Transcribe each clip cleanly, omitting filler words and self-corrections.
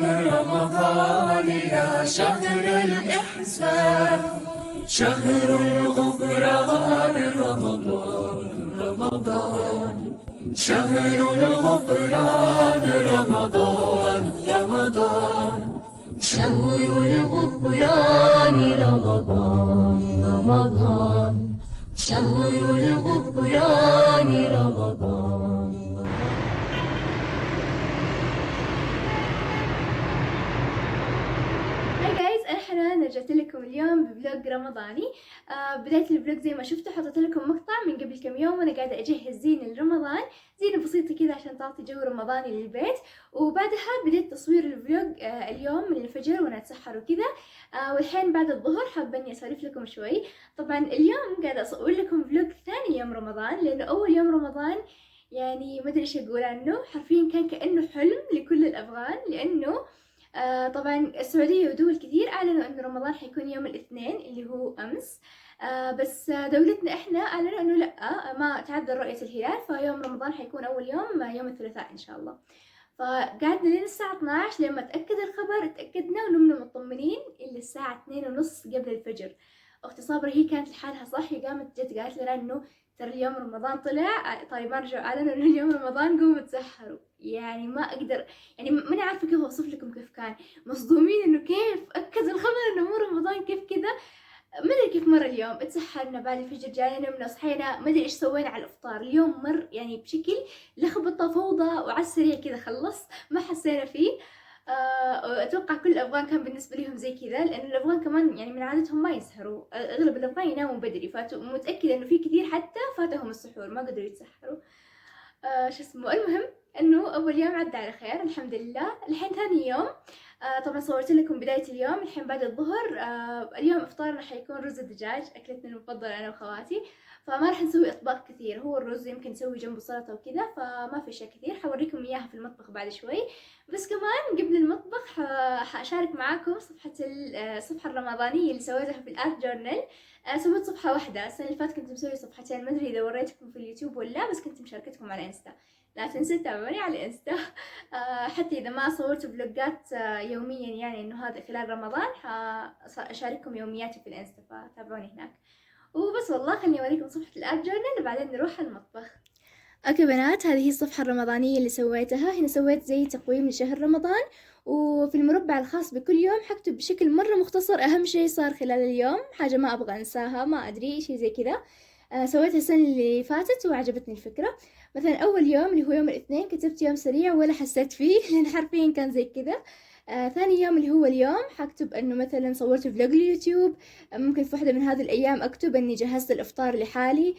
رمضان يا شهر الإحسان، شهر الغفران رمضان رمضان، شهر الغفران رمضان رمضان، شهر الغفران رمضان رمضان، شهر الغفران رمضان. أنا حنان رجعت لكم اليوم بفلوج رمضاني. بداية الفلوج زي ما شفتوا حطيت لكم مقطع من قبل كم يوم وأنا قاعدة أجهز زين لرمضان، زينة بسيطة كذا عشان تعطي جو رمضاني للبيت. وبعدها بديت تصوير الفلوج اليوم من الفجر وأنا أتسحر وكذا. والحين بعد الظهر حابة إني أسولف لكم شوي. طبعا اليوم قاعدة أصور لكم فلوج ثاني يوم رمضان، لأنه أول يوم رمضان يعني ما أدري إيش أقول عنه، حرفيا كان كأنه حلم لكل الأفغان، لأنه طبعا السعودية ودول كثير أعلنوا أنه رمضان حيكون يوم الاثنين اللي هو أمس. بس دولتنا إحنا أعلنوا أنه لأ، ما تعدل رؤية الهلال، فيوم رمضان حيكون أول يوم الثلاثاء إن شاء الله. فقعدنا لين الساعة 12 لما تأكد الخبر، تأكدنا ونمنا مطمنين إلا الساعة 2:30 قبل الفجر. أختي صابرة هي كانت لحالها صاحية، قامت جت قالت لنا إنه ترى اليوم رمضان طلع، طالبان رجعوا أعلنوا إنه اليوم رمضان، قوموا تسحروا. يعني ما أقدر، يعني ماني عارفة كيف أوصف لكم كيف كان مصدومين إنه كيف أكد الخبر إنه مو رمضان، كيف كذا. ما أدري كيف مر اليوم، اتسحرنا بعد الفجر، جاينا نمنا صحينا، ما أدري إيش سوينا على الإفطار. اليوم مر يعني بشكل لخبطة فوضى، وعلى السريع كذا خلص ما حسينا فيه. أتوقع كل الأفغان كان بالنسبة لهم زي كذا، لأن الأفغان كمان يعني من عادتهم ما يسهروا، أغلب الأفغان يناموا بدري، فمتأكدة إنه في كثير حتى فاتهم السحور ما قدروا يتسحروا. شو اسمه، المهم إنه أول يوم عدى على خير الحمد لله. الحين ثاني يوم. طبعا صورت لكم بداية اليوم الحين بعد الظهر. اليوم إفطارنا حيكون رز الدجاج، أكلتنا المفضلة أنا وخواتي، فما راح نسوي أطباق كثير، هو الرز يمكن نسوي جنبه سلطة وكذا، فما في أشياء كثير. حوريكم إياها في المطبخ بعد شوي. بس كمان قبل المطبخ حأشارك معاكم الصفحة الرمضانية اللي سويتها في الآرت جورنال. سويت صفحة واحدة، السنة اللي فاتت كنت مسوي صفحتين، ما أدري إذا وريتكم في اليوتيوب ولا، بس كنت مشاركتكم على إنستا، لا تنسوا تتابعوني على إنستا. حتى إذا ما صورت فلوجات يوميا، يعني إنه هذا خلال رمضان أشارككم يومياتي في الإنستا، فتابعوني هناك. وبس والله خليني أوريكم صفحة الآرت جورنال وبعدين نروح المطبخ. اوكي بنات، هذه هي الصفحة الرمضانية اللي سويتها. هنا سويت زي تقويم لشهر رمضان، وفي المربع الخاص بكل يوم حكتب بشكل مرة مختصر أهم شيء صار خلال اليوم، حاجة ما أبغى أنساها، ما أدري شيء زي كذا. سويتها السنة اللي فاتت وعجبتني الفكرة. مثلا أول يوم اللي هو يوم الاثنين كتبت يوم سريع ولا حسيت فيه لأن حرفيا كان زي كذا. ثاني يوم اللي هو اليوم حكتب انه مثلا صورت فلوج اليوتيوب. ممكن في واحدة من هذه الايام اكتب اني جهزت الافطار لحالي.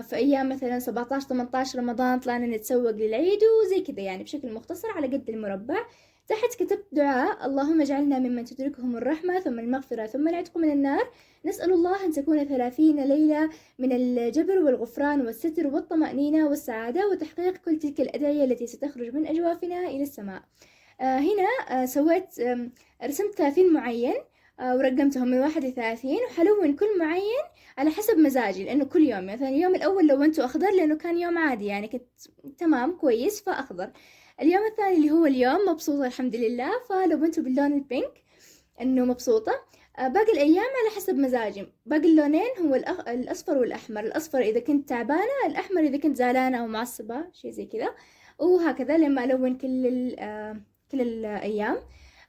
في ايام مثلا 17 18 رمضان طلعنا نتسوق للعيد وزي كذا، يعني بشكل مختصر على قد المربع. تحت كتبت دعاء: اللهم اجعلنا ممن تدركهم الرحمة ثم المغفرة ثم العتق من النار. نسأل الله أن تكون 30 ليلة من الجبر والغفران والستر والطمأنينة والسعادة وتحقيق كل تلك الأدعية التي ستخرج من أجوافنا إلى السماء. هنا سويت رسمت 30 معين، ورقمتهم من 1 ل30، وحلون كل معين على حسب مزاجي، لأنه كل يوم مثلا اليوم الأول لونته أخضر لأنه كان يوم عادي، يعني كنت تمام كويس فأخضر. اليوم الثاني اللي هو اليوم مبسوطة الحمد لله، فلونته باللون البينك إنه مبسوطة. باقي الأيام على حسب مزاجي. باقي اللونين هو الأصفر والأحمر، الأصفر إذا كنت تعبانة، الأحمر إذا كنت زعلانة أو معصبة، شيء زي كذا. وهكذا لما ألون كل الأيام.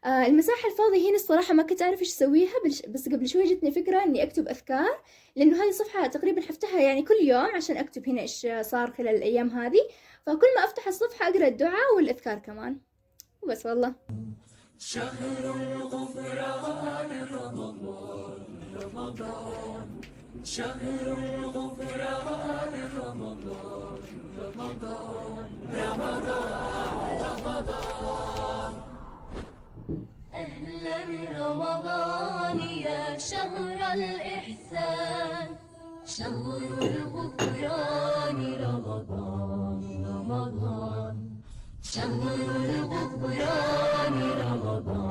المساحة الفاضية هنا الصراحة ما كنت أعرف إيش أسويها، بس قبل شوي جتني فكرة إني أكتب أذكار، لأنه هذه صفحة تقريبا حفتحها يعني كل يوم عشان أكتب هنا إيش صار خلال الأيام هذه، فكل ما أفتح الصفحة أقرأ الدعاء والأذكار كمان. وبس والله. شهر الغفران رمضان رمضان، شهر الغفران رمضان رمضان رمضان رمضان. أهلا رمضان يا شهر الإحسان، شهر الغفران رمضان رمضان، شهر الغفران رمضان.